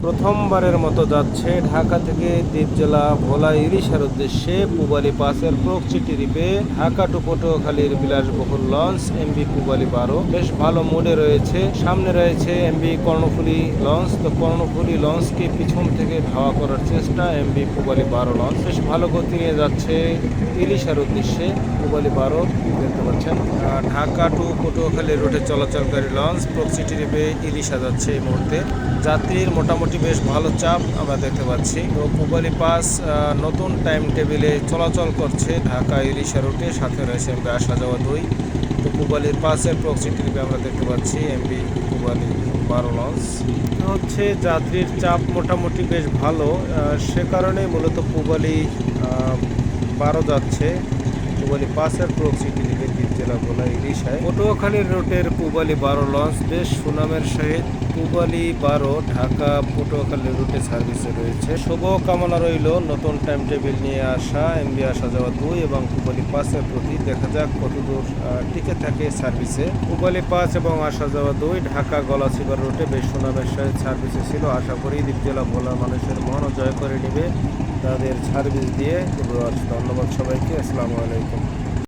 প্রথমবারের মতো যাচ্ছে ঢাকা থেকে দ্বীপ জেলা ভোলা ইলিশার উদ্দেশ্যে পূবালী পাসের প্রক্সি ট্রিপে ঢাকা টু পটুয়াখালীর বিলাসবহুল লঞ্চ এমভি পূবালী 12 বেশ ভালো মুডে রয়েছে। সামনে রয়েছে এমভি কর্ণফুলী লঞ্চ। তো কর্ণফুলী লঞ্চকে পিছন থেকে ধাওয়া করার চেষ্টা এমভি পূবালী 12 লঞ্চ বেশ ভালো গতি নিয়ে যাচ্ছে ইলিশার উদ্দেশ্যে। পূবালী 12 দেখতে পাচ্ছেন ঢাকা টু পটুয়াখালী রুটে চলাচলকারী লঞ্চ প্রক্সি ট্রিপে ইলিশা যাচ্ছে এই মুহূর্তে। যাত্রীর মোটামুটি বেশ ভালো চাপ আমরা দেখতে পাচ্ছি। তো পূবালী পাস নতুন টাইম টেবিলে চলাচল করছে ঢাকা ইলিশা রুটে, সাথে রয়েছে এমভি আসা যাওয়া 2। তো পূবালীর পাসের প্রক্সি ট্রিপে আমরা দেখতে পাচ্ছি এমভি পূবালী 12 লঞ্চ। হচ্ছে যাত্রীর চাপ মোটামুটি বেশ ভালো, সে কারণে মূলত পূবালী 12 যাচ্ছে পূবালী পাসের প্রক্সি ট্রিপে দ্বীপ জেলা ভোলা ইলিশায়। পটুয়াখালীর রুটের পূবালী 12 লঞ্চ বেশ সুনামের সহিত পূবালী 12 ঢাকা পটুয়াখালী রুটে সার্ভিসে রয়েছে। শুভ কামনা রইল নতুন টাইম টেবিল নিয়ে আসা এমভি আসা যাওয়া 2 এবং পূবালী পাসের প্রতি। দেখা যাক কতদূর টিকে থাকে সার্ভিসে। পূবালী পাস এবং আসা যাওয়া 2 ঢাকা গলাচিপাড়া রুটে বেশ সুনামের সহিত সার্ভিসে ছিল। আশা করি দ্বীপ জেলা ভোলার মানুষের মন জয় করে নেবে তাদের সার্ভিস দিয়ে। ধন্যবাদ সবাইকে। আসসালামু আলাইকুম।